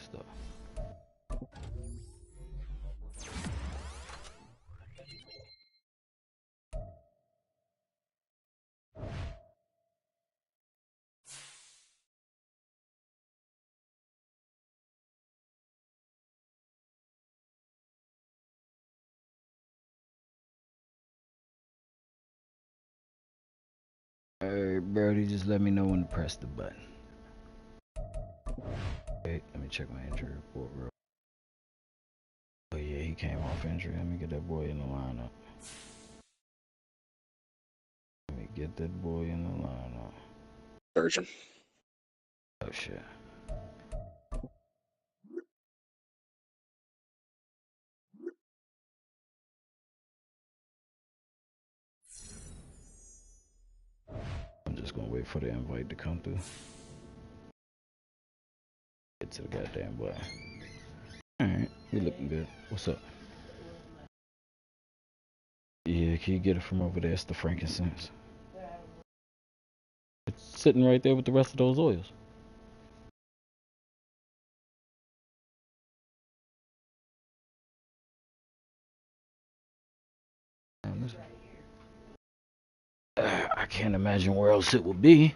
stuff. Alright, Brody, just let me know when to press the button. Okay, let me check my injury report real. Oh yeah, he came off injury. Let me get that boy in the lineup. Let me get that boy in the lineup. Version. Oh shit. I'm just gonna wait for the invite to come through. Get to the goddamn button. Alright, you looking good. What's up? Yeah, can you get it from over there? It's the frankincense. It's sitting right there with the rest of those oils. I can't imagine where else it would be.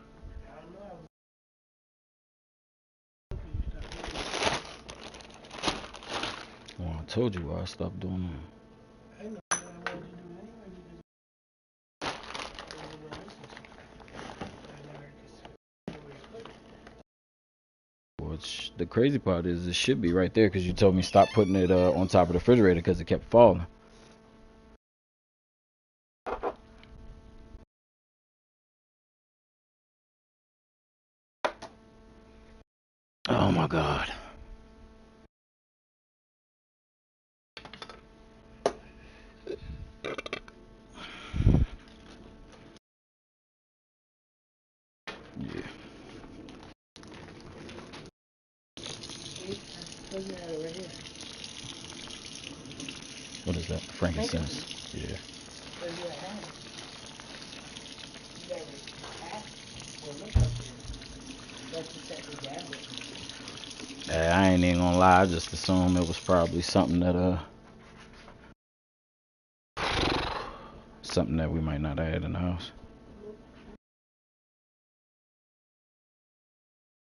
Well, I told you why I stopped doing that. Which the crazy part is, it should be right there because you told me stop putting it on top of the refrigerator because it kept falling. Oh my god. Yeah. What is that? Frankincense. Yeah. I ain't even gonna lie, I just assumed it was probably something that something that we might not have had in the house.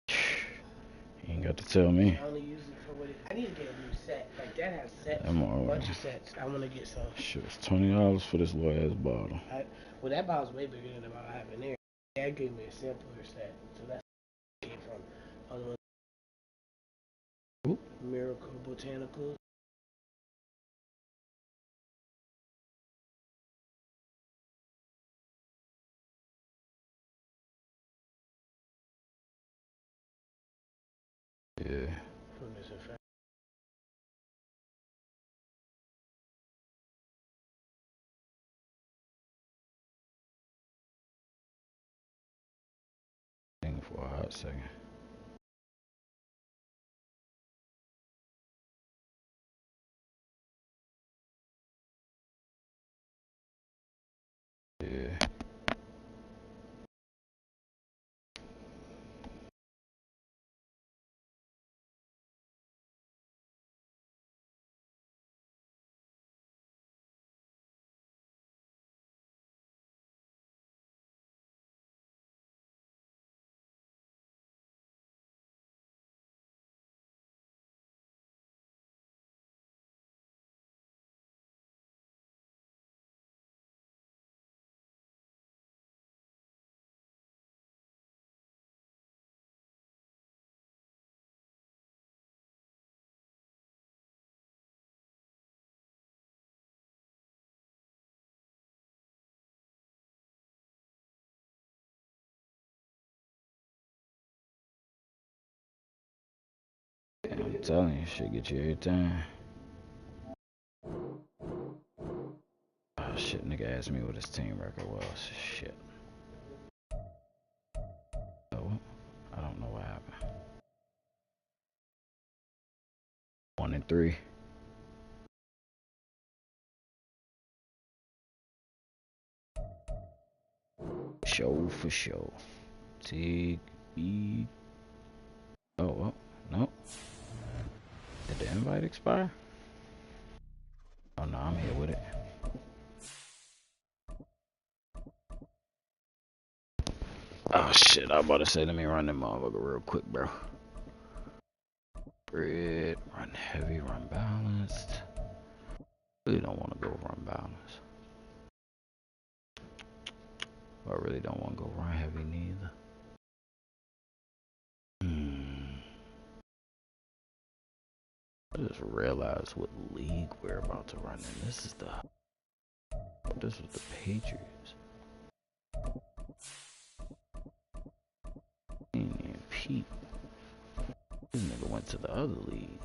You ain't got to tell me. I need to get a new set. Like that has sets. I'm all right. Bunch of sets. I want to get some. Shit, it's $20 for this little ass bottle. Well, that bottle's way bigger than the bottle I have in there. Dad gave me a simpler set, so that's where it came from. Ooh. Miracle Botanicals. Yeah. For a hot second. Yeah. I'm telling you, shit get you every time. Oh shit, nigga asked me what his team record was. Shit. Oh, I don't know what happened. 1-3. Show for show. Take me. Oh, well, no. Did the invite expire? Oh no, I'm here with it. Oh shit, I was about to say, let me run that motherfucker real quick, bro. Bread, run heavy, run balanced. Really don't want to go run balanced. I really don't want to go run heavy neither. I just realized what league we're about to run in. This is the Patriots. Ain't even Pete. This nigga went to the other league.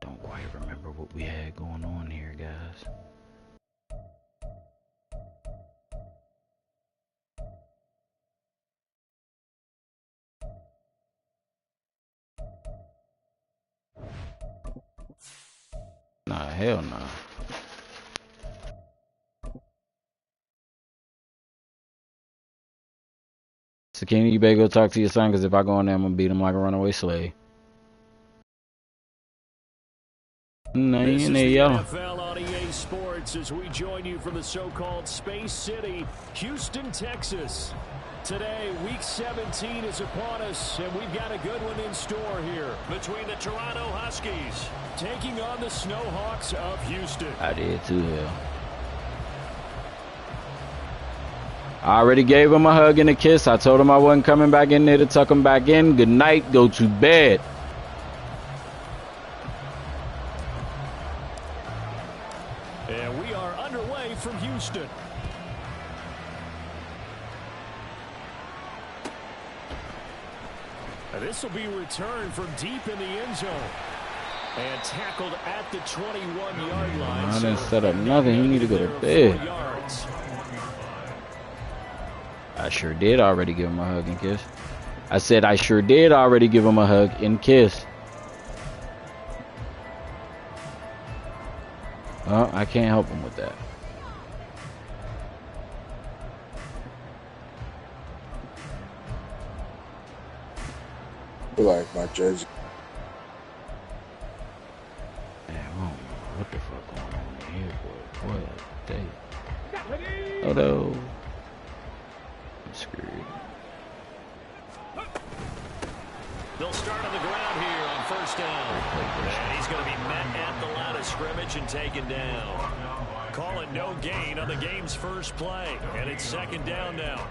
Don't quite remember what we had going on here, guys. Nah, hell nah. So Kenny, you better go talk to your son, because if I go in there, I'm going to beat him like a runaway slave. Nah, This you is there, the yo. NFL on EA Sports as we join you from the so-called Space City, Houston, Texas. Today, Week 17 is upon us, and we've got a good one in store here between the Toronto Huskies taking on the Snowhawks of Houston. I did too, hell. I already gave him a hug and a kiss. I told him I wasn't coming back in there to tuck him back in. Good night, go to bed. And we are underway from Houston. This will be returned from deep in the end zone. And tackled at the 21-yard line. I didn't set up nothing. He need to go to bed. I sure did already give him a hug and kiss. I said I sure did already give him a hug and kiss. Well, I can't help him with that. Like my jersey. Man, I don't know what the fuck going on in here, boy. Boy, damn. Oh no. I'm screwed. They'll start on the ground here on first down. And he's going to be met at the line of scrimmage and taken down. Calling no gain on the game's first play. And it's second down now.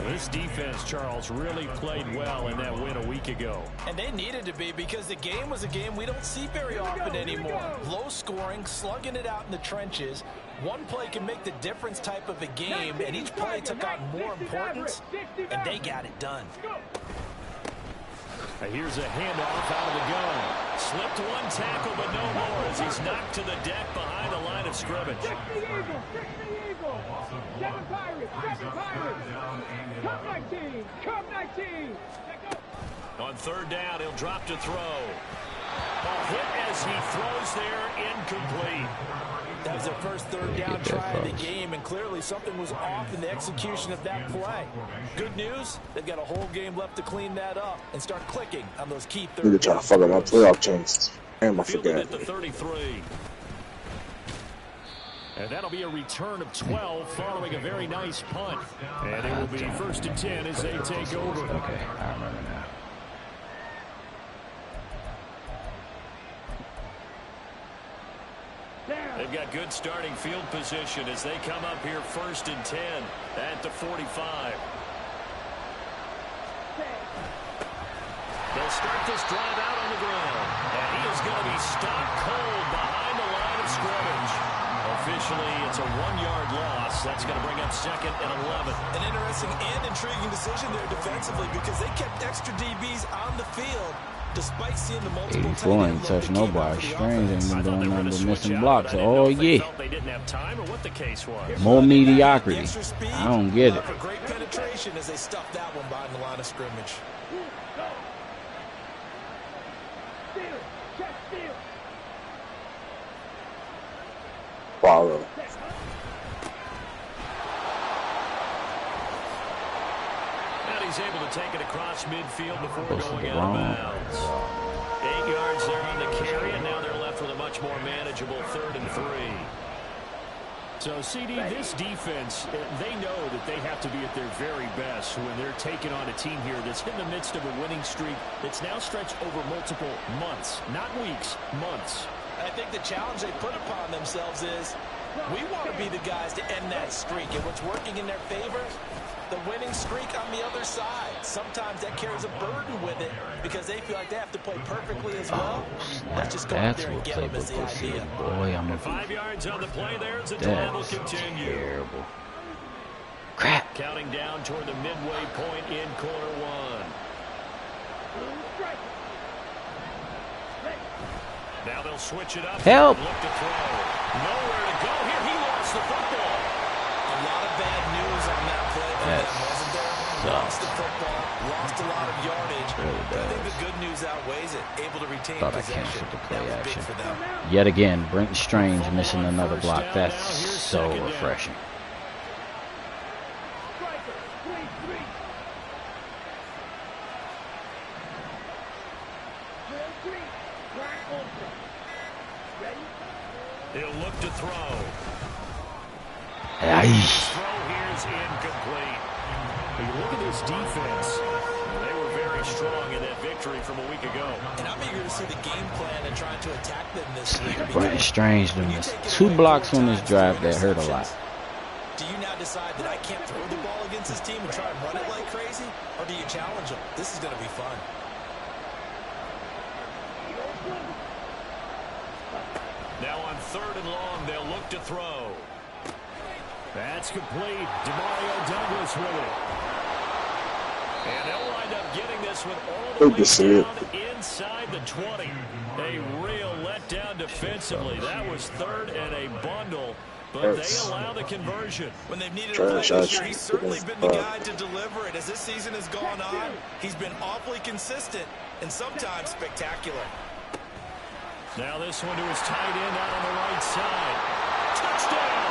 This defense, Charles, really played well in that win a week ago. And they needed to be, because the game was a game we don't see very often anymore. Low scoring, slugging it out in the trenches. One play can make the difference type of a game, and each play took on more importance, and they got it done. Here's a handoff out of the gun. Slipped one tackle, but no more as he's knocked to the deck behind the line of scrimmage. On third down, he'll drop to throw. A hit as he throws there, incomplete. That was their first third down try of the game, and clearly something was off in the execution of that play. Good news, they've got a whole game left to clean that up and start clicking on those key third downs. Nigga trying to fuck up my playoff chances. Damn, I Fielded forgot. at the 33. And that'll be a return of 12 following a very nice punt. And it will be first and 10 as they take over. Okay, I remember now. They've got good starting field position as they come up here first and 10 at the 45. They'll start this drive out on the ground. And he is going to be stopped cold behind the line of scrimmage. Officially, it's a 1-yard loss. That's going to bring up second and 11. An interesting and intriguing decision there defensively, because they kept extra DBs on the field despite seeing the multiple 84 ain't touched nobody. Strange ain't been doing nothing but missing blocks. Oh yeah. They didn't have time or what the case was. More mediocrity. I don't get it. Great penetration as they stuffed that one behind the line of scrimmage. Follow. he's able to take it across midfield before Close to going the out of wrong. bounds. 8 yards there on the carry, and now they're left with a much more manageable 3rd and 3. So, CD, this defense, they know that they have to be at their very best when they're taking on a team here that's in the midst of a winning streak that's now stretched over multiple months, not weeks, months. I think the challenge they put upon themselves is we want to be the guys to end that streak. And what's working in their favor? The winning streak on the other side. Sometimes that carries a burden with it because they feel like they have to play perfectly as well. Let's just go out there and get them is the idea. Boy, I'm a 5 yards on the play there as the drive will continue. Terrible. Crap. Counting down toward the midway point in quarter 1. Now they'll switch it up. Help. Look to throw. Nowhere to go here. He lost the football. A lot of bad news on that play for them, wasn't there? Lost the football, lost a lot of yardage. But I think the good news outweighs it. Able to retain possession. That was big for them. Yet again, Brenton Strange missing another block. That's so refreshing. He'll look to throw. Aye. Throw here's incomplete. When you look at this defense, they were very strong in that victory from a week ago. And I'm eager to see the game plan and trying to attack them this week. Brenton Strange missed 2 blocks on this drive that hurt a lot. Do you now decide that I can't throw the ball against this team and try and run it like crazy? Or do you challenge them? This is going to be fun. Now on 3rd and long, they'll look to throw. that's complete. Demario Douglas with it. And they'll wind up getting this one all the way down inside the 20. A real letdown defensively. That was 3rd and a bundle, but they allow the conversion. When they've needed a play this year, he's certainly been the guy to deliver it. As this season has gone on, he's been awfully consistent and sometimes spectacular. Now this one to his tight end out on the right side. Touchdown!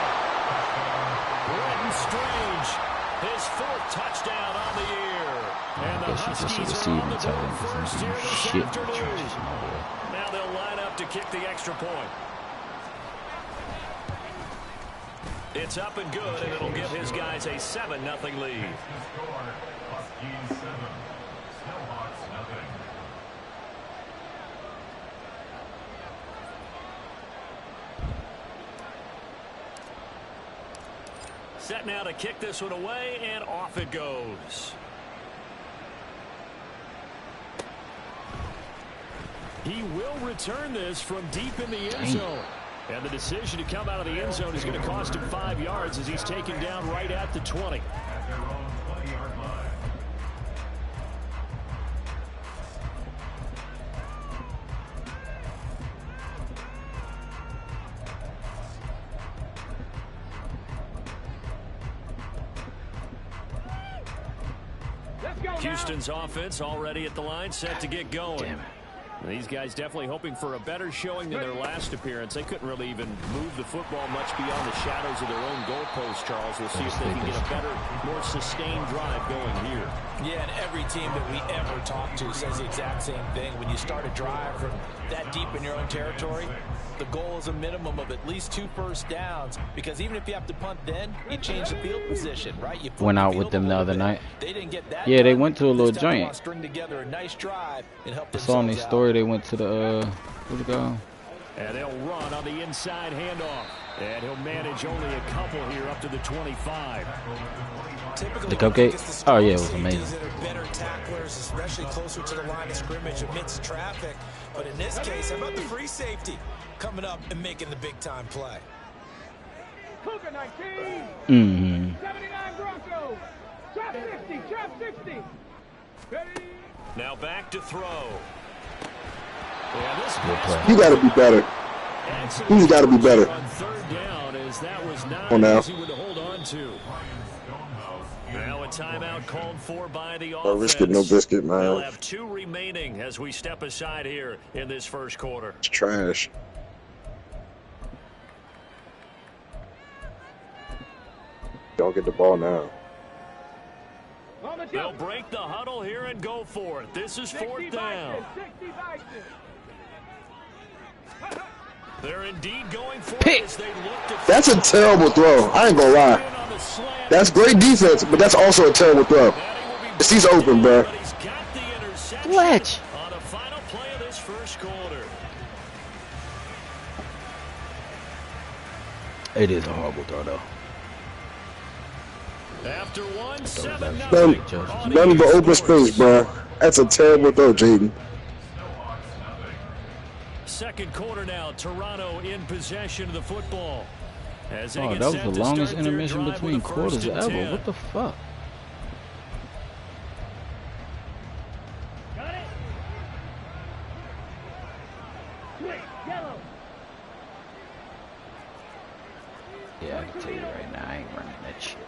Brenton Strange, his 4th touchdown on the year. And the Huskies are on the board first here this afternoon. Now they'll line up to kick the extra point. It's up and good, and it'll give his guys a 7-0 lead. Set now to kick this one away, and off it goes. He will return this from deep in the end zone. And the decision to come out of the end zone is going to cost him 5 yards as he's taken down right at the 20. Houston's offense already at the line, set to get going. These guys definitely hoping for a better showing than their last appearance. They couldn't really even move the football much beyond the shadows of their own goalpost, Charles. We'll see if they can get a better, more sustained drive going here. Yeah, and every team that we ever talk to says the exact same thing. When you start a drive from that deep in your own territory, the goal is a minimum of at least 2 first downs, because even if you have to punt then, you change the field position, right? You went out with them the other night. They didn't get that. Yeah, they went to a little joint. String together a nice drive and help I saw on their story they went to the where'd it go? And they'll run on the inside handoff. And he'll manage only a couple here up to the 25. The cupcake? Oh, yeah, it was amazing. Better tacklers, especially closer to the line of scrimmage amidst traffic. But in this case, how about the free safety coming up and making the big-time play? Cougar 19. 79 Broncos. Trap 60. Trap 60. Ready. Now back to throw. Yeah, this You got to be better. He's got to be better. On 3rd down, as that was not easy to hold on to. Now a timeout called for by the offense. No risk it, no biscuit, man. We'll have 2 remaining as we step aside here in this first quarter. It's trash. Don't get the ball now. They'll break the huddle here and go for it. This is fourth down. They're indeed going for it as they look to... That's a terrible throw. I ain't gonna lie. That's great defense, but that's also a terrible throw. He's open, bro. Fletch. On the final play of this first quarter. It is a horrible throw, though. After 1-7-0. Nothing but open space, bro. That's a terrible throw, Jaden. Second quarter now, Toronto in possession of the football. As Oh, that was the longest intermission between quarters ever. What the fuck? Got it. Switch, yellow. Yeah, I can tell you right now, I ain't running that shit.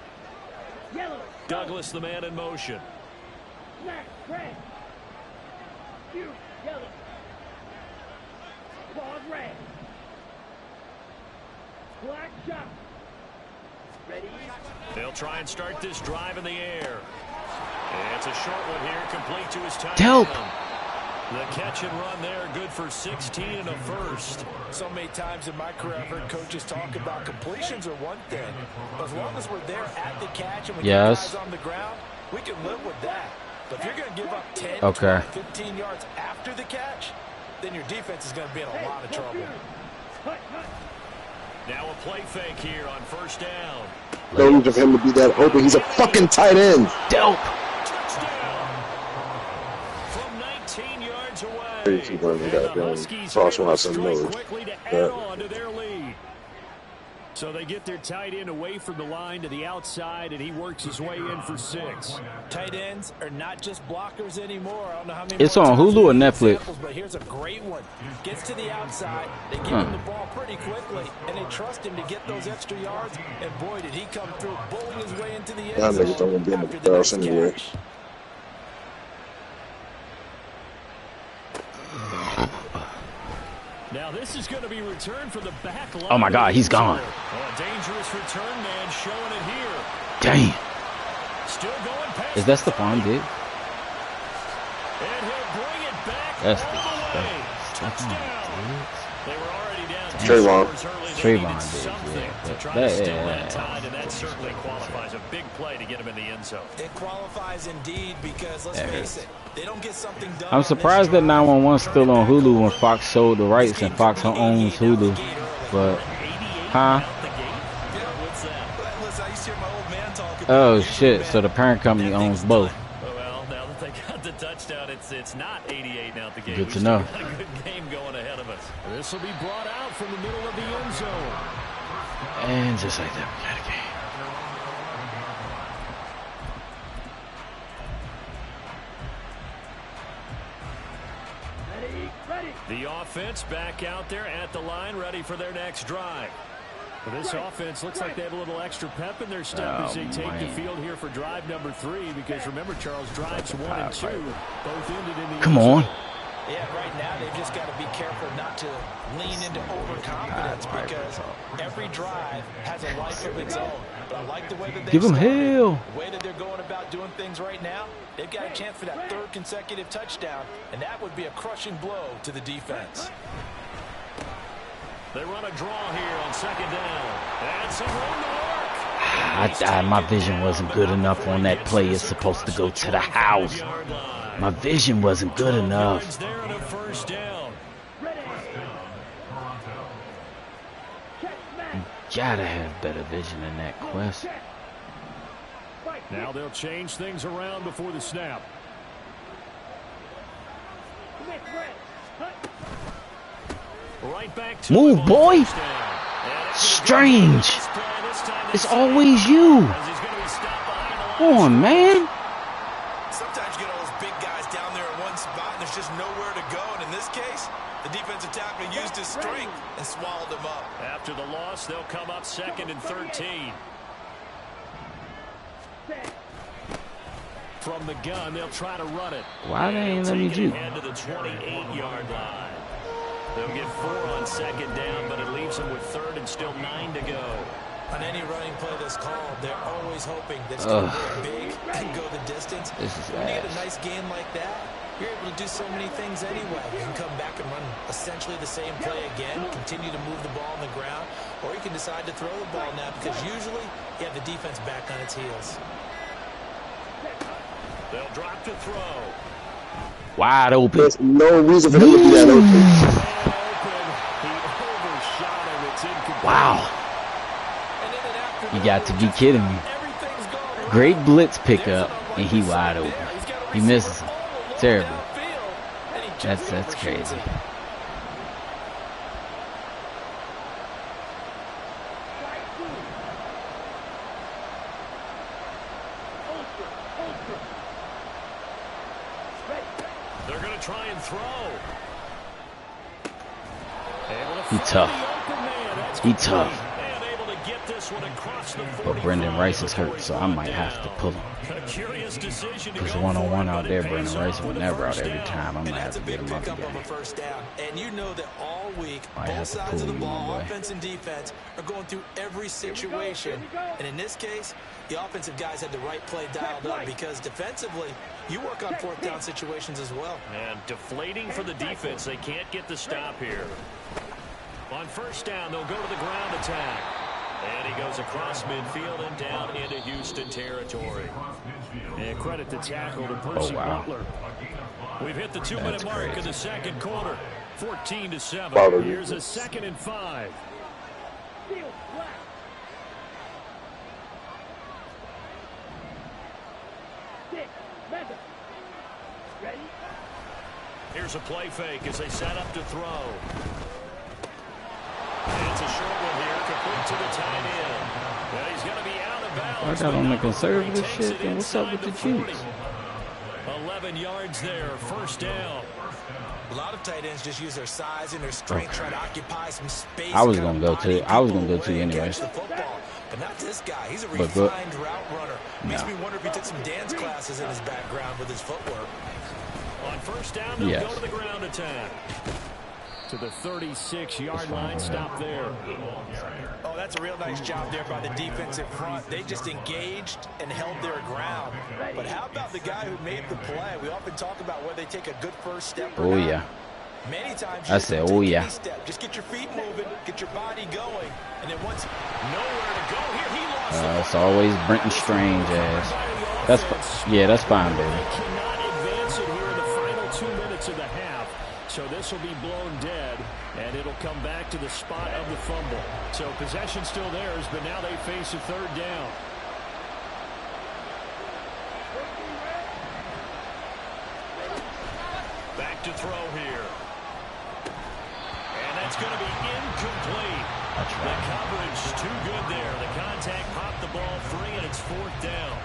Yellow. Douglas, the man in motion. Black, red. You, yellow. Pause, red. Black shot. Ready? They'll try and start this drive in the air. It's a short one here, complete to his tight Help. end. The catch and run there, good for 16 and a first. So many times in my career, I've heard coaches talk about completions are one thing. But as long as we're there at the catch and we get guys on the ground, we can live with that. But if you're going to give up 10, 12, 15 yards after the catch, then your defense is going to be in a lot of trouble. Now a play fake here on first down. Don't need for him to be that open. He's a fucking tight end. Dope. Touchdown. From 19 yards away. Crazy when they got them cross routes and nose. Quickly to add on to their lead. So they get their tight end away from the line to the outside, and he works his way in for 6. Tight ends are not just blockers anymore. I don't know how many. It's on Hulu or Netflix. But here's a great one. Gets to the outside. They give him the ball pretty quickly, and they trust him to get those extra yards. And boy, did he come through, bowling his way into the end zone. Y'all niggas don't want to be in the playoffs anyway. Now this is going to be returned from the back line. Oh my God, he's gone. A dangerous return man showing it here. Damn. Still going past. Is that Stephon Diggs? And he'll bring it back That's all the way. Touchdown. They were already down. Trayvon Diggs, yeah. To try to steal that tide, and that certainly qualifies a big play to get him in the end zone. It qualifies indeed because let's face it, they don't get something done. I'm surprised that 911's still on Hulu when Fox sold the rights and Fox owns Hulu. But, huh? Oh shit! So the parent company owns both. Well, now that they got the touchdown, it's not 88 now at the game. Good to know. We've got a good game going ahead of us. This will be brought out from the middle of the end zone. And just like that, we got a game. The offense back out there at the line, ready for their next drive. Well, this offense looks like they have a little extra pep in their step as they take the field here for drive number 3. Because remember, Charles, drives 1 and 2 both ended in the Come on. Yeah, right now they've just got to be careful not to lean into overconfidence because every drive has a life of its own. But I like the way that they give them hell. The way that they're going about doing things right now, they've got a chance for that 3rd consecutive touchdown, and that would be a crushing blow to the defense. They run a draw here on 2nd down. And some room to work. My vision wasn't good enough on that play. It's supposed to go to the house. My vision wasn't good enough. There on a first down. You gotta have better vision in that quest. Now they'll change things around before the snap. Right back to move, boy. Strange. It's always you. Come on, man. Sometimes you get all those big guys down there in one spot, and there's just nowhere to go. And in this case, the defensive tackle used his strength and swallowed him up. After the loss, they'll come up 2nd and 13. From the gun, they'll try to run it. Why they ain't let me juke? Head to the 28-yard line. They'll get 4 on 2nd down, but it leaves them with 3rd and still 9 to go. On any running play that's called, they're always hoping that it's going to go big and go the distance. This is when you get a ass. nice game like that, you're able to do so many things anyway. You can come back and run essentially the same play again, continue to move the ball on the ground, or you can decide to throw the ball now because usually you have the defense back on its heels. They'll drop to throw. Wide open. There's no reason for them to do that. Wow. You got to be kidding me. Great blitz pickup, and he wide open. He misses him. Terrible. That's crazy. They're going to try and throw. He tough. He tough. But Brendan Rice is hurt, so I might have to pull him. Because one-on-one out there, Brendan Rice will never out every time. I might have to get him up again. And you know that all week, I both have to sides of the pull you, my ball, boy. offense and defense, are going through every situation. And in this case, the offensive guys had the right play dialed up because defensively, you work on fourth down situations as well. And deflating for the defense. They can't get the stop here. On first down, they'll go to the ground attack. And he goes across midfield and down into Houston territory. And credit the tackle to Percy Butler. We've hit the 2-minute mark in the second quarter. 14-7. Here's a 2nd and 5. Here's a play fake as they set up to throw. It's a short one here, complete to the tight end. And he's going to be out of bounds. I got on the conservative shit, then what's up with the Chiefs? 11 yards there, first down. A lot of tight ends just use their size and their strength, try to occupy some space. I was gonna go to anyway. But not this guy. He's a refined route runner. Makes me wonder if he took some dance classes in his background with his footwork. On first down, they'll go to the ground attack. To the 36-yard line, stop there. Oh, that's a real nice job there by the defensive front. They just engaged and held their ground. But how about the guy who made the play? We often talk about where they take a good first step. Oh, yeah. Many times I said, oh, yeah. Just get your feet moving, get your body going, and then once nowhere to go here, he lost It's always Brenton Strange ass. That's fine, baby. Cannot advance it here in the final 2 minutes of the half. So this will be blown dead, and it'll come back to the spot of the fumble. So possession still theirs, but now they face a third down. Back to throw here. And that's going to be incomplete. The coverage too good there. The contact popped the ball free, and it's fourth down.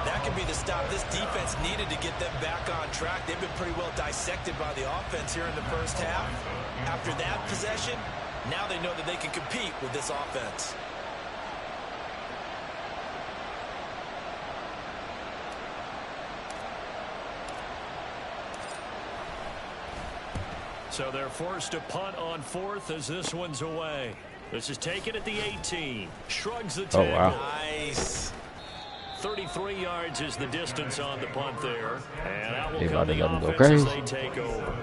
That could be the stop this defense needed to get them back on track. They've been pretty well dissected by the offense here in the first half. After that possession, now they know that they can compete with this offense. So they're forced to punt on fourth as this one's away. This is taken at the 18. Shrugs the tackle. Oh, wow. Nice. 33 yards is the distance on the punt there. And that will They come about to the let him go offense as crazy. they take over.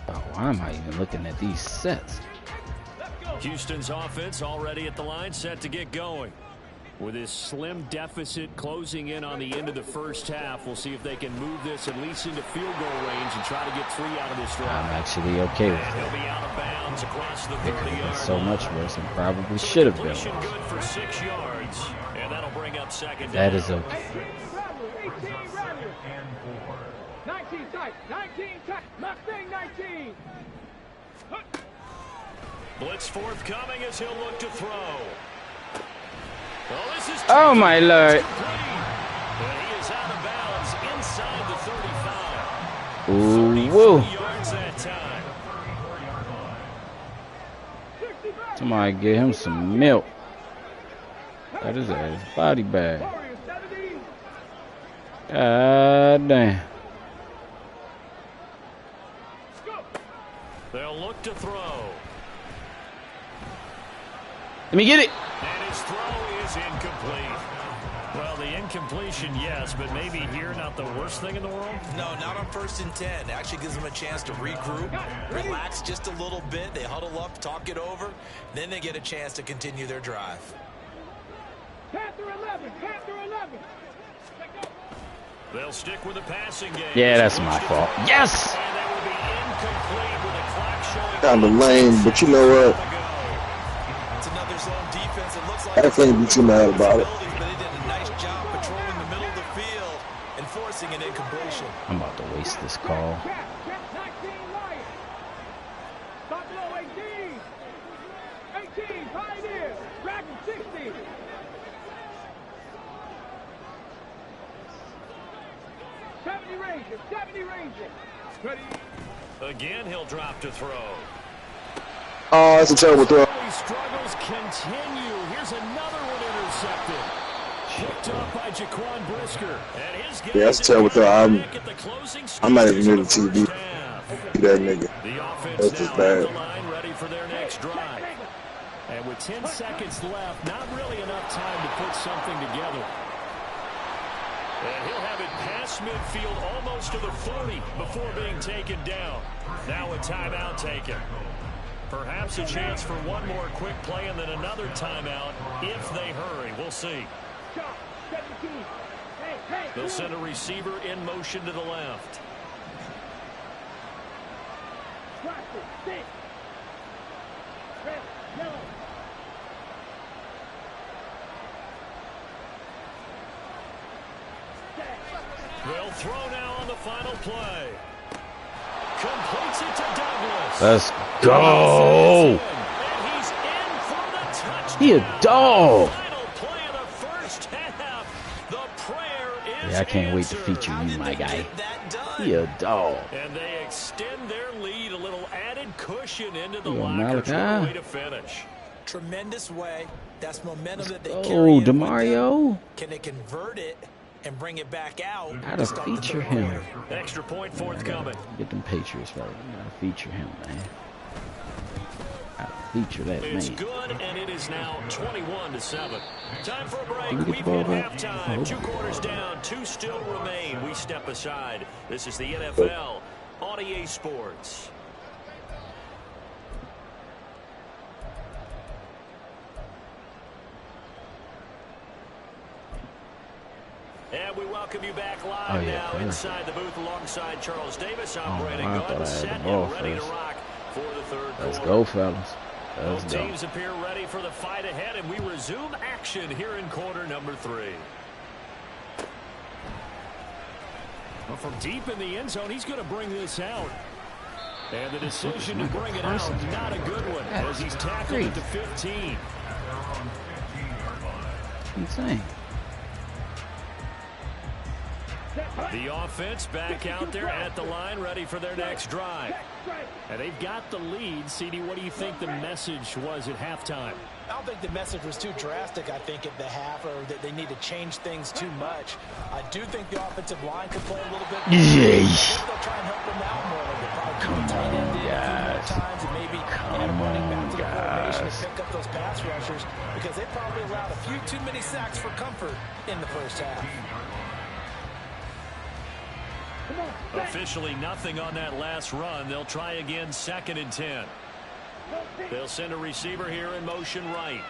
Oh, why am I even looking at these sets? Houston's offense already at the line, set to get going. With this slim deficit closing in on the end of the first half, we'll see if they can move this at least into field goal range and try to get 3 out of this drive. I'm actually okay with And it. he'll be out of bounds across the It could have been 30-yard so line. much worse and probably should have been Completion worse. good for 6 yards. And that'll bring up second down. That is okay. 18 Rattler. 19 tight. 19 tight. Mustang 19. Blitz forthcoming as he'll look to throw. Well, this is Oh, my Lord. complete. And he is out of bounds inside the 35. Ooh, woo. 33 yards that time. Somebody get him some milk. That is a body bag. God damn. They'll look to throw. Let me get it. And his throw is incomplete. Well, the incompletion, yes, but maybe here not the worst thing in the world? No, not on 1st and 10. Actually gives them a chance to regroup, relax just a little bit. They huddle up, talk it over. Then they get a chance to continue their drive. Panther 11, Panther 11. They'll stick with the passing game. Yeah, that's my fault. Yes! And that will be incomplete with the clock showing. Kind of lame, but you know what? It's another zone defense. It looks like I can't be too mad about it. An incompletion. I'm about to waste this call. Check 19 Lions. Stop below 18. 18 Pioneers. Dragon 60. Rangers. 70 Rangers. Ready. Again, he'll drop to throw. Oh, that's a terrible throw. Struggles continue. Here's another one intercepted. Picked up by Jaquan Brisker. Yeah, that's a terrible throw. I'm not even near the TV. That nigga. That's just bad. Ready for their next drive. And with 10 seconds left, not really enough time to put something together. And he'll have it past midfield almost to the 40 before being taken down. Now a timeout taken. Perhaps a chance for one more quick play and then another timeout if they hurry. We'll see. They'll send a receiver in motion to the left. They'll throw now on the final play. Completes it to Douglas. Let's go. And he's in for the touchdown. He a dog. Final play of the first half. The prayer is Yeah, I can't wait to answered. feature you, my guy. Get that done. He a dog. And they extend their lead, a little added cushion into the Yeah, lockers. What a Malachi. way to finish. Tremendous way. That's momentum that they Oh, carry in with them. DeMario. Can they convert it and bring it back out? How to start the feature third him. quarter? Extra point forthcoming. Get them Patriots right. You gotta feature him, man. Gotta feature that It's man. good, and it is now 21-7. Time for a break. Can we get We've the ball hit back? halftime. Oh. 2 quarters down, 2 still remain. We step aside. This is the NFL on EA Sports. And we welcome you back live now perfect. inside the booth alongside Charles Davis. I'm Oh, Brandon I Gaudin, thought I had set the ball and ready to first. rock for the third Let's quarter. go, fellas. Let's Both go. teams appear ready for the fight ahead, and we resume action here in quarter number 3. Well, from deep in the end zone, he's going to bring this out. And the decision to bring it out, not a good one, as he's tackled at the 15. Insane. The offense back out there at the line, ready for their next drive. And they've got the lead. CD, what do you think the message was at halftime? I don't think the message was too drastic, I think, at the half, or that they need to change things too much. I do think the offensive line could play a little bit more. I think they'll try and help them out more. They'll probably keep the tight end in a few more times and maybe add a running back to the formation and pick up those pass rushers, because they probably allowed a few too many sacks for comfort in the first half. Officially nothing on that last run. They'll try again, 2nd and 10. They'll send a receiver here in motion right.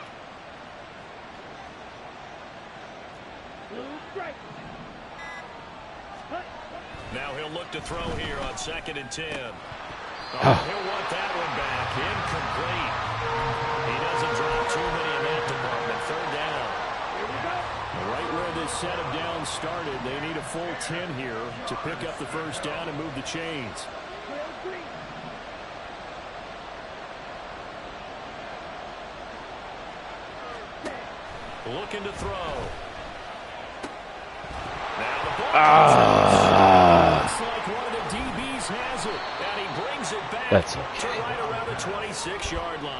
Now he'll look to throw here on 2nd and 10. He'll want that one back. Incomplete. He doesn't drop too many in that department. 3rd down. Right where this set of downs started, they need a full 10 here to pick up the first down and move the chains. Looking to throw. Now the ball. Looks like one of the DBs has it. And he brings it back That's to okay. right around the 26-yard line.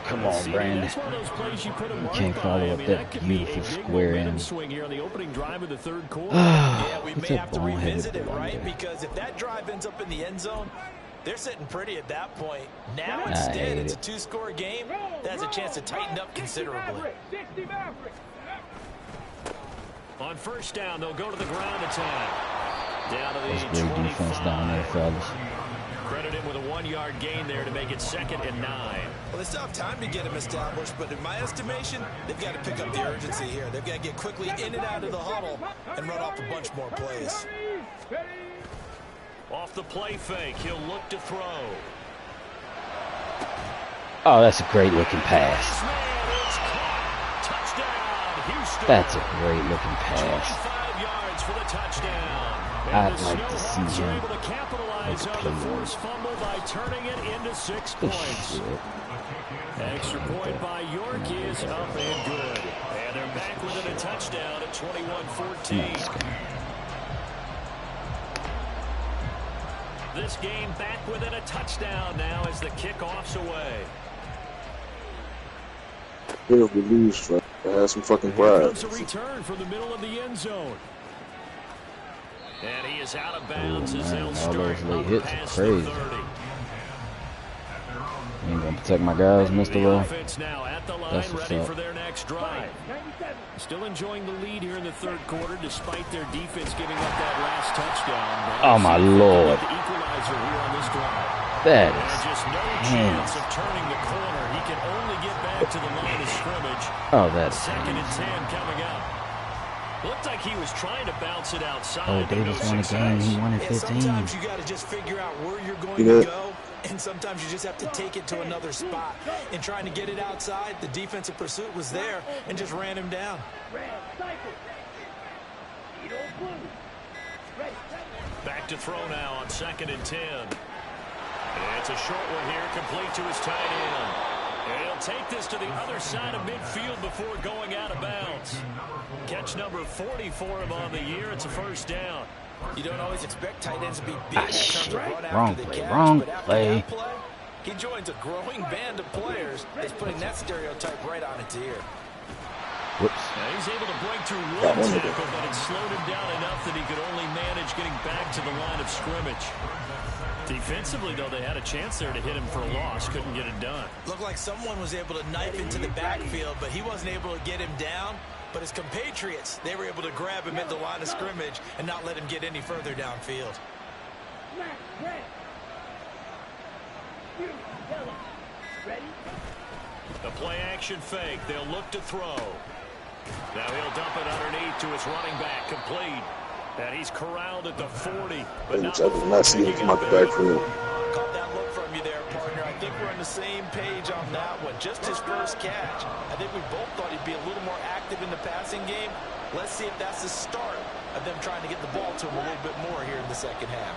Come on, Brandon. That's one of those plays you put him You right can't by. follow I up mean, that could be a beautiful big square momentum end. swing here on the opening drive of the 3rd quarter. Yeah, we It's may a have to ball-headed revisit it, blunder. right? Because if that drive ends up in the end zone, They're sitting pretty at that point. Now instead, it's a two-score game. That has a chance to tighten up considerably. On first down, they'll go to the ground attack. Down to the 25. Great defense down there, fellas. Credit him with a 1-yard gain there to make it 2nd and 9. Well, they still have time to get him established, but in my estimation, they've got to pick up the urgency here. They've got to get quickly in and out of the huddle and run off a bunch more plays. Off the play fake, he'll look to throw. Oh, that's a great looking pass. That's a great looking pass. 25 yards for the touchdown. I'd like to see him able to capitalize on the forced fumble by turning it into 6 points. Extra point by York is up and good. And they're back within a touchdown at 21-14. This game back within a touchdown now as the kickoff's away. If we lose, I have some fucking pride. Here comes a return from the middle of the end zone. And he is out of bounds as they'll start late hits are past crazy. the 30. You ain't gonna protect my guys, Mr. The Lowe. offense now at the line, ready for their next drive. Still enjoying the lead here in the third quarter, despite their defense giving up that last touchdown. Oh my Lord! The equalizer here on this drive. That And is just no chance of turning the corner. He can only get back to the line of scrimmage. Oh, that's 2nd and 10 coming up. Looked like he was trying to bounce it outside. Oh, Davis won a game. He won at 15. Sometimes you got to just figure out where you're going to go, and sometimes you just have to take it to another spot. In trying to get it outside, the defensive pursuit was there and just ran him down. Back to throw now on 2nd and 10. It's a short one here, complete to his tight end. And he'll take this to the other side of midfield before going out of bounds. Catch number 40 for him on the year. It's a first down. You don't always expect tight ends to be big in terms of run Wrong after the play, catch, wrong but after play. that play, he joins a growing band of players that's putting that stereotype right on its ear. Whoops. Now he's able to break through one tackle, but it slowed him down enough that he could only manage getting back to the line of scrimmage. Defensively, though, they had a chance there to hit him for a loss. Couldn't get it done. Looked like someone was able to knife into the backfield, but he wasn't able to get him down. But his compatriots, they were able to grab him at the line of scrimmage and not let him get any further downfield. The play action fake. They'll look to throw. Now he'll dump it underneath to his running back. Complete. And he's corralled at the 40. But I did not see him come out the backfield. Caught that look from you there, partner. I think we're on the same page on that one. Just his first catch. I think we both thought he'd be a little more active in the passing game. Let's see if that's the start of them trying to get the ball to him a little bit more here in the second half.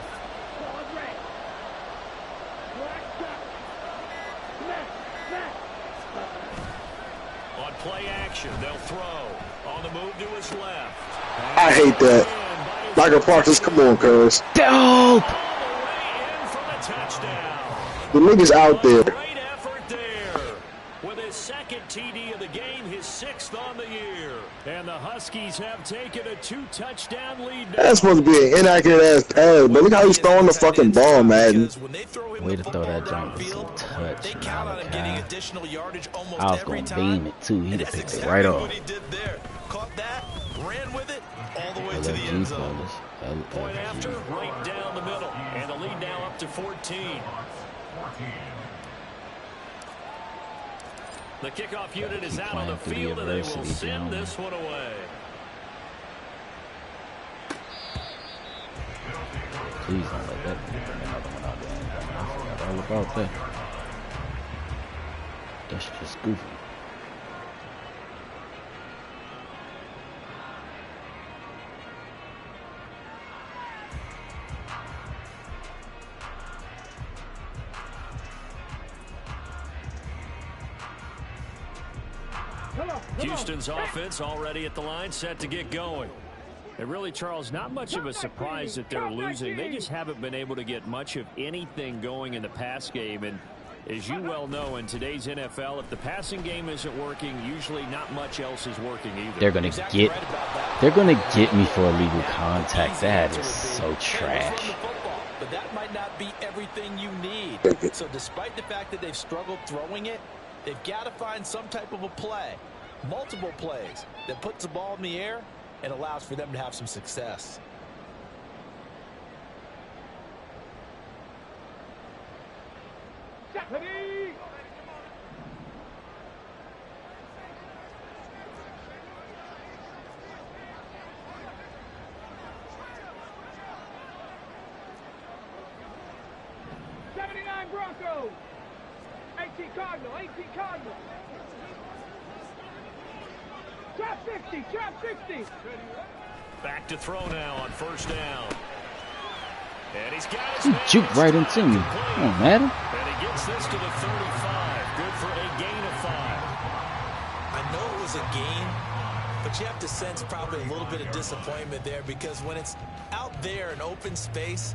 On play action, they'll throw. On the move to his left. I hate that. Michael Parsons, come on, cuz. Dope! The niggas out there. Great effort there. With his 2nd TD of the game, his 6th on the year. And the Huskies have taken a 2-touchdown lead. That's supposed to be an inaccurate ass pass, but look how he's throwing the fucking ball, Madden. Way to throw that jump was a touch. They count on him getting additional yardage almost I was every gonna time. beam it too. He'd have That's picked it exactly right off. what he did there. Caught that, ran with it, all the way to the end zone. Point after, right down the middle. And the lead now up to 14. The kickoff unit is out on the field, and they will send this one away. Please don't let that be another one out there. I forgot all about that. That's just goofy. Houston's offense already at the line, set to get going. And really, Charles, not much of a surprise that they're losing. They just haven't been able to get much of anything going in the pass game. And as you well know, in today's NFL, if the passing game isn't working, usually not much else is working either. They're gonna get me for illegal contact. That is so trash. but that might not be everything you need. So despite the fact that they've struggled throwing it, they've got to find some type of a play, multiple plays, that puts the ball in the air and allows for them to have some success. Ready? Broncos. 18 Cardinal, 18 Cardinal. Trap 60, trap 60. Back to throw now on first down. And he's got his man. Juke right into me. Come on, Madden. And he gets this to the 35. Good for a gain of 5. I know it was a gain, but you have to sense probably a little bit of disappointment there, because when it's out there in open space,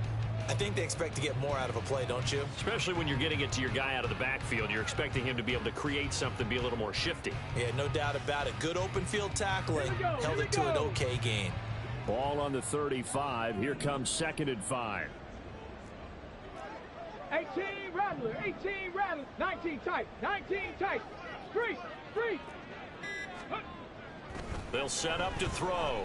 I think they expect to get more out of a play, don't you? Especially when you're getting it to your guy out of the backfield. You're expecting him to be able to create something, be a little more shifty. Yeah, no doubt about it. Good open field tackling. Held it to an okay gain. Ball on the 35. Here comes 2nd and 5. 18 Rattler, 18 Rattler. 19 tight, 19 tight. Street, street. They'll set up to throw.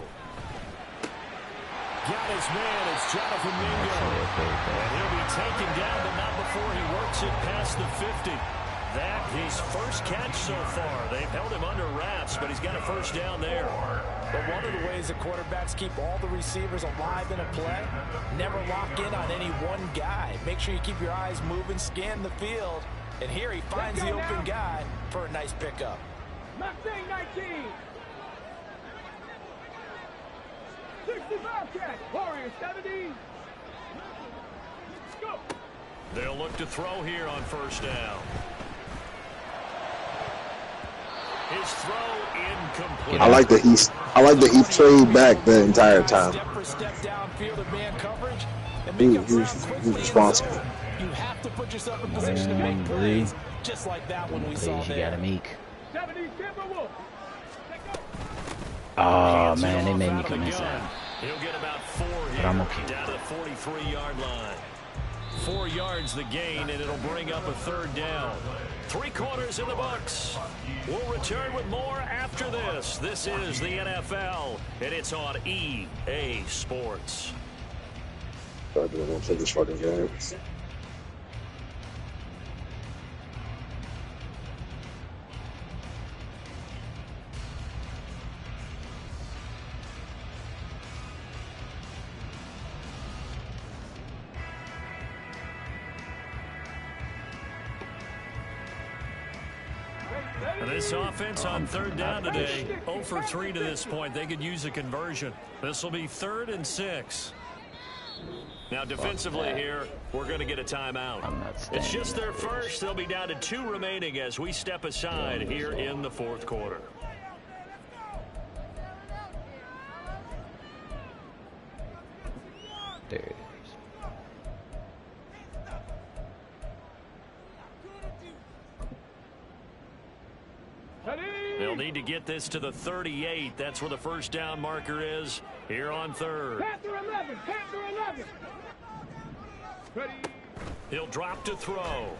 Got his man. It's Jonathan Mingo. And he'll be taken down, but not before he works it past the 50. That his first catch so far. They've held him under wraps, but he's got a first down there. But one of the ways that quarterbacks keep all the receivers alive in a play, never lock in on any one guy. Make sure you keep your eyes moving, scan the field. And here he finds the open guy for a nice pickup. Mustang 19. 65 catch. Warriors 70. Go. They'll look to throw here on first down. His throw incomplete. I like that he played back the entire time. Step for step downfield of man coverage and He make up was ground quickly. responsible. You have to put yourself in position to make plays, just like that one we saw You there. gotta make. 70 Timberwolves. Oh man, they made me come inside. He'll get about 4 here. But I'm okay. Down to the 43-yard line. 4 yards the gain, and it'll bring up a 3rd down. 3 quarters in the books. We'll return with more after this. This is the NFL, and it's on EA Sports. I don't want to play this fucking game. This offense on 3rd down today, 0 for 3 to this point. They could use a conversion. This will be 3rd and 6. Now defensively here, we're going to get a timeout. It's just their first. They'll be down to 2 remaining as we step aside here in the 4th quarter. There it is. They'll need to get this to the 38. That's where the first down marker is here on 3rd. Panther 11, Panther 11. Ready. He'll drop to throw.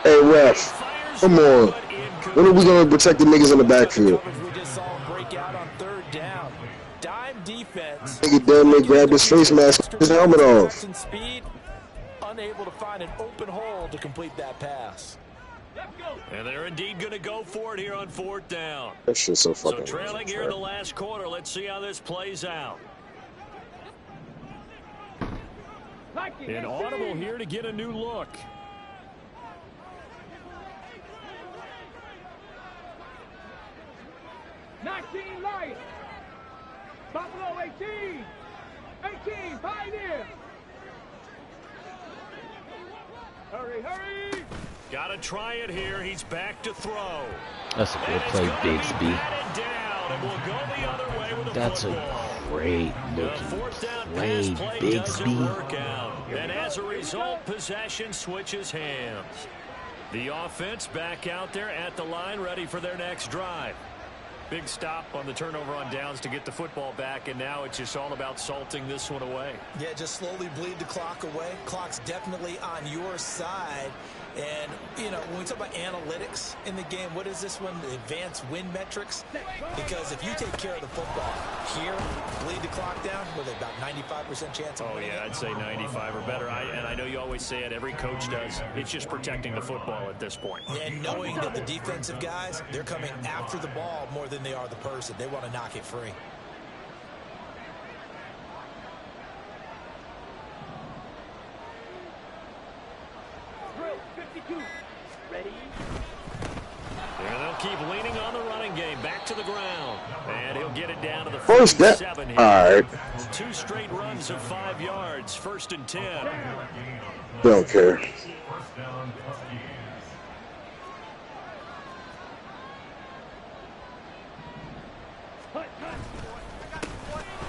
Hey, ref, come on. When are we going to protect the niggas in the backfield? We just saw him break out on 3rd down. Dime defense. Nigga damn near grabbed his face mask, his helmet off. And speed, unable to find an open hole to complete that pass. And they're indeed going to go for it here on 4th down. That shit's so fucking. So trailing here in the last quarter. Let's see how this plays out. An audible here to get a new look. Lions. Buffalo 18. 18 Pioneer. Hurry, hurry. Got to try it here. He's back to throw. That's a good play, Bigsby. That's a great looking play, Bigsby. And as a result, possession switches hands. The offense back out there at the line, ready for their next drive. Big stop on the turnover on downs to get the football back, and now it's just all about salting this one away. Yeah, just slowly bleed the clock away. Clock's definitely on your side. And, you know, when we talk about analytics in the game, what is this one? The advanced win metrics? Because if you take care of the football here, bleed the clock down, with about 95% chance of winning. Oh, yeah, I'd say 95 or better. And I know you always say it, every coach does. It's just protecting the football at this point. And knowing that the defensive guys, they're coming after the ball more than they are the person. They want to knock it free. Ready? And they'll keep leaning on the running game. Back to the ground. And he'll get it down to the first step. 47 here. All right. 2 straight runs of 5 yards. 1st and 10. Don't care.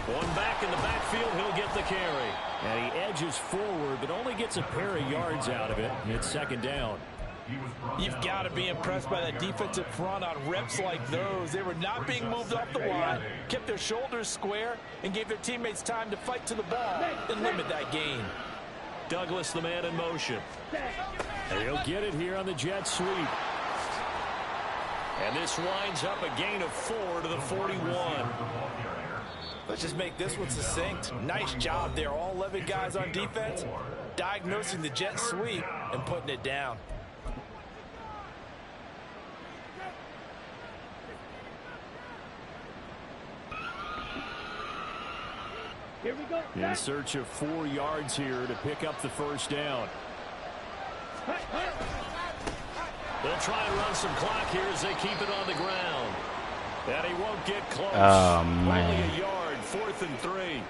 One back in the backfield. He'll get the carry. And he edges forward, but only gets a pair of yards out of it. It's 2nd down. You've got to be impressed by that defensive front on reps like those. They were not being moved off the line, kept their shoulders square, and gave their teammates time to fight to the ball and limit that gain. Douglas, the man in motion. And he'll get it here on the jet sweep. And this winds up a gain of 4 to the 41. Let's just make this one succinct. Nice job there, all 11 guys on defense, diagnosing the jet sweep and putting it down. Here we go. In search of 4 yards here to pick up the 1st down. They'll try and run some clock here as they keep it on the ground. And he won't get close. Oh, man. Only a yard, 4th and 3.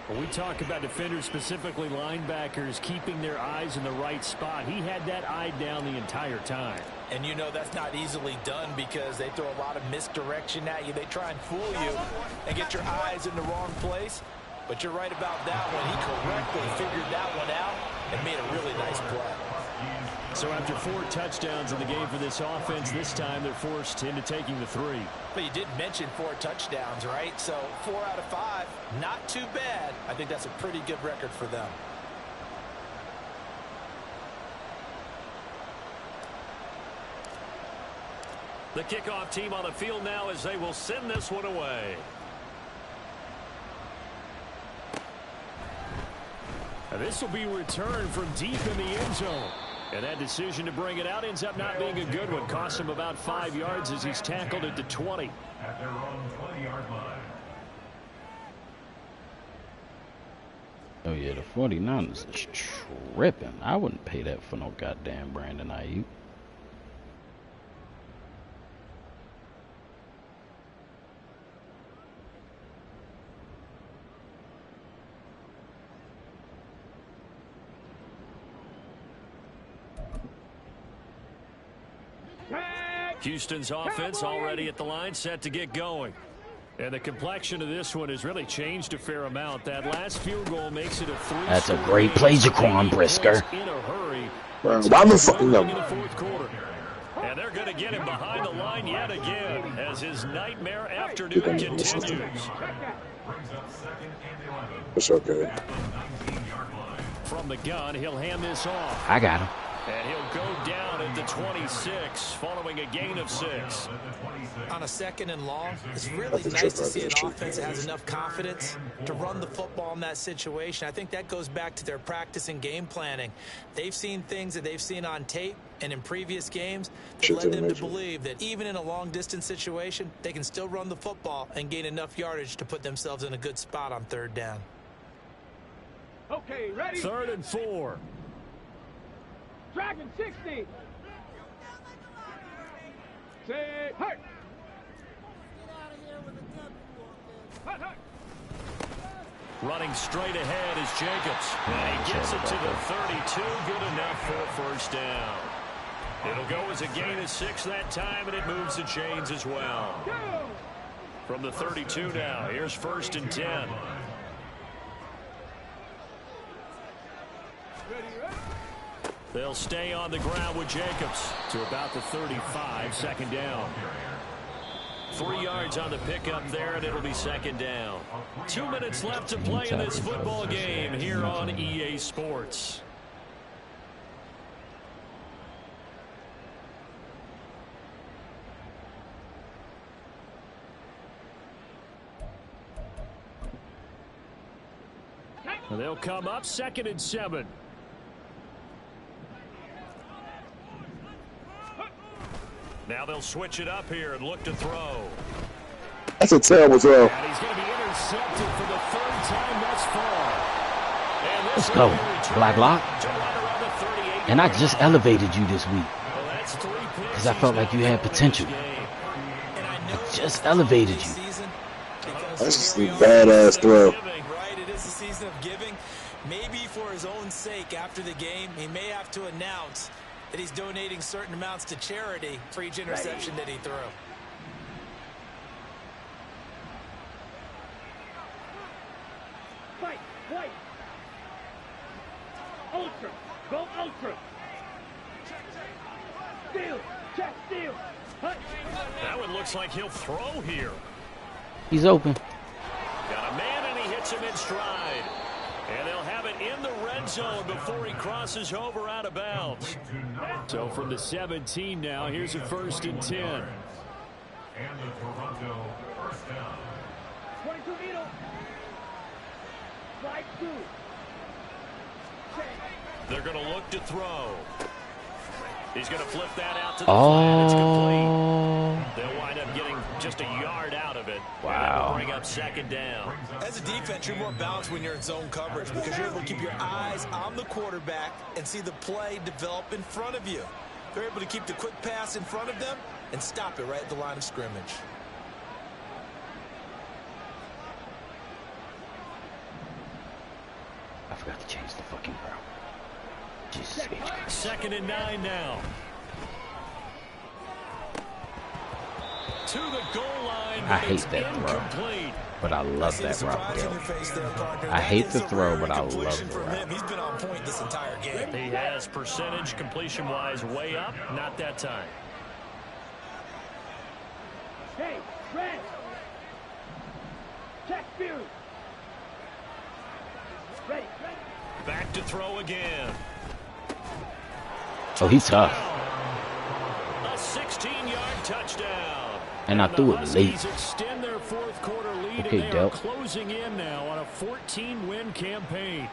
When we talk about defenders, specifically linebackers, keeping their eyes in the right spot, he had that eye down the entire time. And you know that's not easily done because they throw a lot of misdirection at you. They try and fool you and get your eyes in the wrong place. But you're right about that one. He correctly figured that one out and made a really nice play. So after 4 touchdowns in the game for this offense, this time they're forced into taking the 3. But you did mention 4 touchdowns, right? So 4 out of 5, not too bad. I think that's a pretty good record for them. The kickoff team on the field now as they will send this one away. Now this will be returned from deep in the end zone. And that decision to bring it out ends up not being a good one. Cost him about 5 yards as he's tackled at the 20. At their own 20-yard line. Oh, yeah, the 49ers is tripping. I wouldn't pay that for no goddamn Brandon Ayuk. Houston's offense already at the line, set to get going. And the complexion of this one has really changed a fair amount. That last field goal makes it a 3. That's a great play, Jaquan Brisker. In a hurry. Why the fuck In no? the 4th quarter. And they're going to get him behind the line yet again as his nightmare afternoon continues. It's okay. From the gun, he'll hand this off. I got him. And he'll go down at the 26 following a gain of 6. On a 2nd and long, it's really nice to see an offense that has enough confidence to run the football in that situation. I think that goes back to their practice and game planning. They've seen things that they've seen on tape and in previous games that led them to believe that even in a long-distance situation, they can still run the football and gain enough yardage to put themselves in a good spot on 3rd down. Okay, ready? 3rd and 4. Dragon 60. Say, hurt. Hut, hut. Running straight ahead is Jacobs. And he gets it to the 32. Good enough for a 1st down. It'll go as a gain of 6 that time, and it moves the chains as well. From the 32 now, here's 1st and 10. They'll stay on the ground with Jacobs to about the 35, 2nd down. 3 yards on the pickup there, and it'll be second down. 2 minutes left to play in this football game here on EA Sports. They'll come up 2nd and 7. Now they'll switch it up here and look to throw. That's a terrible throw. And he's going to be intercepted for the 3rd time thus far. Let's go. Black lock. And I just elevated you this week because I felt like you had potential. I just elevated you. That's just a badass throw. Right, it is a season of giving. Maybe for his own sake, after the game, he may have to announce that he's donating certain amounts to charity for each interception that he threw. Fight, fight. Ultra, go ultra. Steal, check, steal. Hut. That one looks like he'll throw here. He's open. Got a man, and he hits him in stride. And they'll have it in the red zone before he crosses over out of bounds. So from the 17 now, here's a 1st and 10. And the Toronto first down. 22 Edo. Slide 2. They're going to look to throw. He's going to flip that out to the flat. It's complete. They'll wind up getting just a yard out of it. Wow. Bring up 2nd down. As a defense, you're more balanced when you're in zone coverage because you're able to keep your eyes on the quarterback and see the play develop in front of you. They're able to keep the quick pass in front of them and stop it right at the line of scrimmage. I forgot to change the fucking route. Jesus H. 2nd and 9 now. To the goal line. I hate that incomplete. throw, but I love that route. I I hate the throw, but I love the route. He's been on point this entire game. He has percentage completion-wise way up. Not that time. Hey, red. Check, Fury. Ready, ready. Back to throw again. Oh, he's tough. A 16-yard touchdown. And I threw it late. Extend their 4th quarter lead, Okay, and they are Delp. closing in now on a 14-win campaign.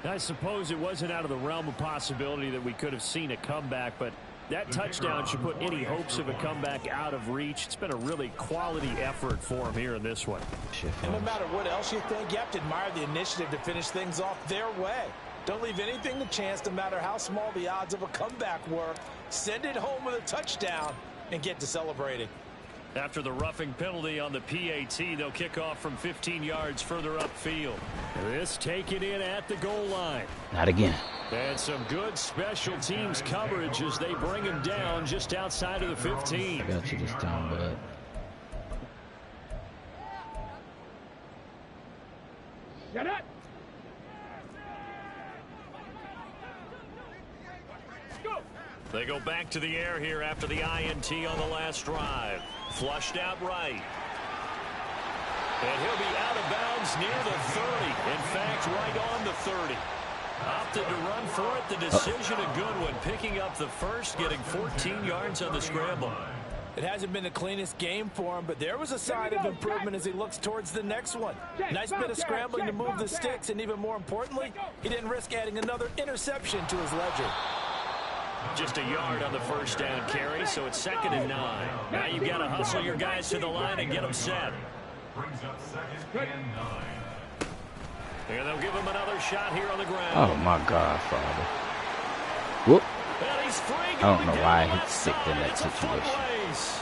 I suppose it wasn't out of the realm of possibility that we could have seen a comeback, but that touchdown should put any hopes of a comeback out of reach. It's been a really quality effort for him here in this one. And no matter what else you think, you have to admire the initiative to finish things off their way. Don't leave anything to chance, no matter how small the odds of a comeback were. Send it home with a touchdown and get to celebrating. After the roughing penalty on the PAT, they'll kick off from 15 yards further upfield. This taken in at the goal line. Not again. And some good special teams coverage as they bring him down just outside of the 15. I got you this time, bud. Shut up. Go. They go back to the air here after the INT on the last drive. Flushed out right. And he'll be out of bounds near the 30. In fact, right on the 30. Opted to run for it. The decision a good one. Picking up the first, getting 14 yards on the scramble. It hasn't been the cleanest game for him, but there was a sign of improvement as he looks towards the next one. Nice bit of scrambling to move the sticks, and even more importantly, he didn't risk adding another interception to his ledger. Just a yard on the first down carry, so it's 2nd and 9. Now you've got to hustle your guys to the line and get them set. Brings up 2nd and 9. And they'll give him another shot here on the ground. Oh, my God, Father. Whoop. And he's free. I don't know why I hit stick in that situation,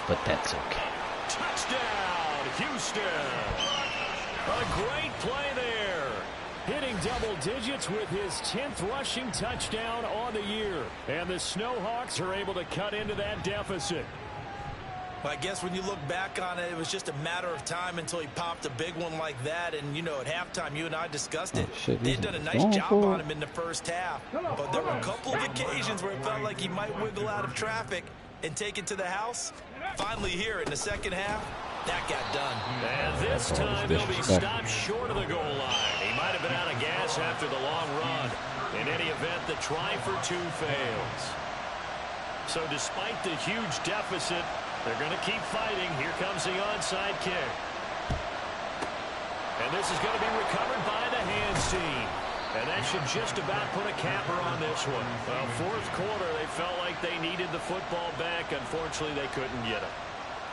but that's okay. Touchdown, Houston. A great play there. Hitting double digits with his 10th rushing touchdown on the year. And the Snowhawks are able to cut into that deficit. Well, I guess when you look back on it, it was just a matter of time until he popped a big one like that. And, you know, at halftime, you and I discussed it. They'd done a nice job on him in the first half. But there were a couple of occasions where it felt like he might wiggle out of traffic and take it to the house? Finally here in the second half, that got done. And this time he'll be stopped short of the goal line. He might have been out of gas after the long run. In any event, the try for two fails. So despite the huge deficit, they're going to keep fighting. Here comes the onside kick. And this is going to be recovered by the hands team. And that should just about put a capper on this one. Well, fourth quarter, they felt like they needed the football back. Unfortunately, they couldn't get it.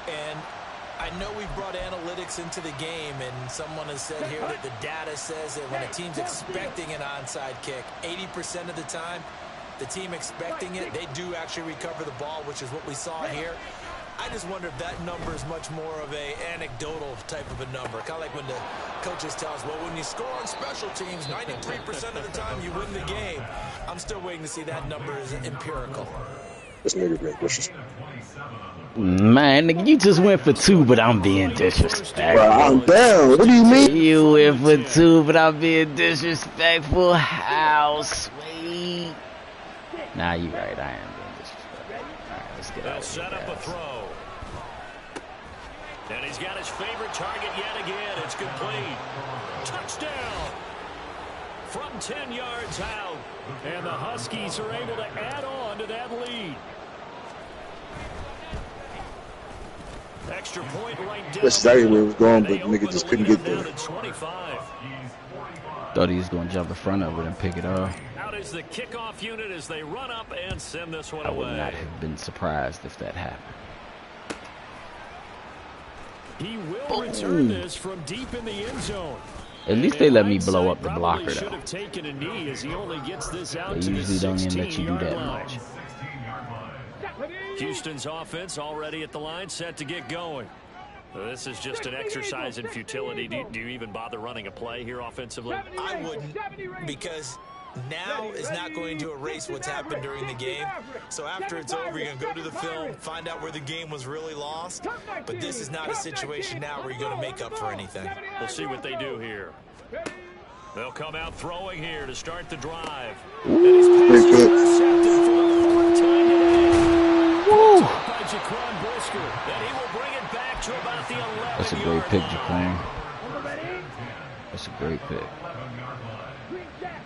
And I know we've brought analytics into the game, and someone has said here that the data says that when a team's expecting an onside kick, 80% of the time, the team expecting it, they do actually recover the ball, which is what we saw here. I just wonder if that number is much more of a anecdotal type of a number. Kind of like when the coaches tell us, well, when you score on special teams, 93% of the time you win the game. I'm still waiting to see that number is empirical. This nigga been vicious. Man, nigga, you just went for two, but I'm being disrespectful. Bro, I'm down. What do you mean? You went for two, but I'm being disrespectful. How sweet. Nah, you right. I am being disrespectful. All right, let's get out. Set up a throw. And he's got his favorite target yet again. It's complete. Touchdown. From 10 yards out. And the Huskies are able to add on to that lead. Extra point right down. That's exactly where it was going, but nigga just couldn't get there. Thought he was going to jump in front of it and pick it up. Out is the kickoff unit as they run up and send this one I away. would not have been surprised if that happened. He will return this from deep in the end zone. At least they let me blow up the blocker, Should though. have taken a knee as he only gets this out They to the usually don't even let you do 16-yard that line. much. Houston's offense already at the line, set to get going. This is just an exercise in futility. Do you even bother running a play here offensively? I wouldn't, because now is not going to erase what's happened during the game. So after it's over, you're going to go to the film, find out where the game was really lost. But this is not a situation now where you're going to make up for anything. We'll see what they do here. They'll come out throwing here to start the drive. And his pass is intercepted for the fourth time today. Woo! By Jaquan Brisker. And he will bring it back to about the 11-yard That's a great pick, line. Jaquan. That's a great pick. Green jack.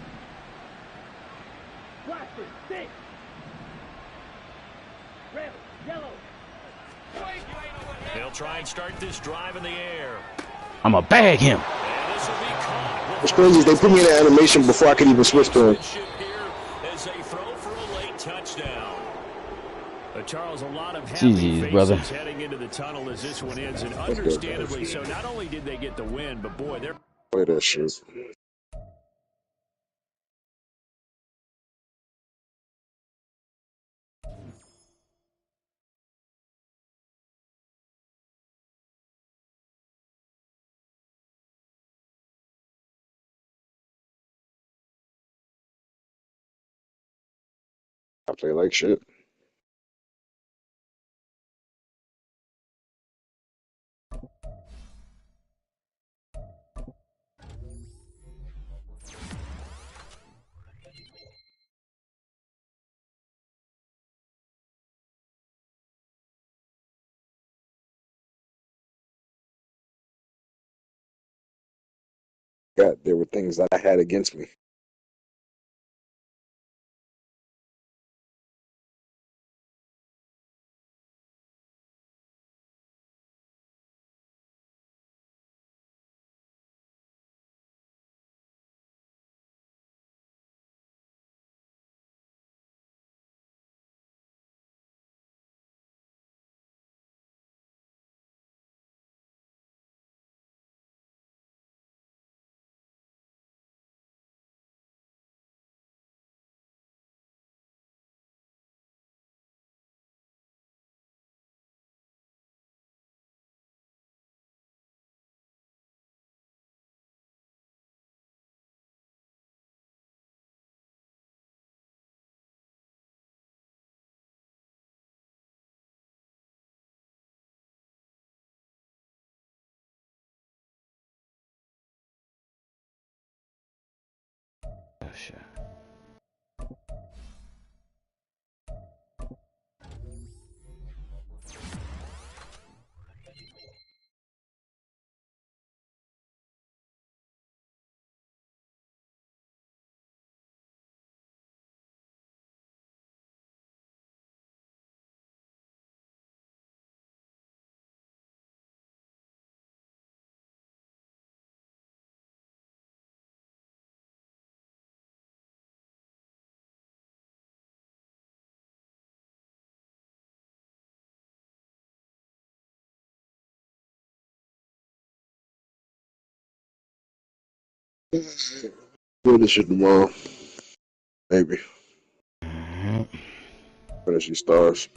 Blaster, six. Red, yellow. They'll try and start this drive in the air. I'ma bag him. And this will be caught. What's crazy is they put me in the animation before I could even switch to him. Here as they throw for a late touchdown. Charles, a lot of happy GG's, faces brother. heading into the tunnel as this one ends, and understandably so. Not only did they get the win, but boy, they're Play that shit. I play like shit. God, there were things that I had against me. Do this shit tomorrow. Maybe. Finish these stars.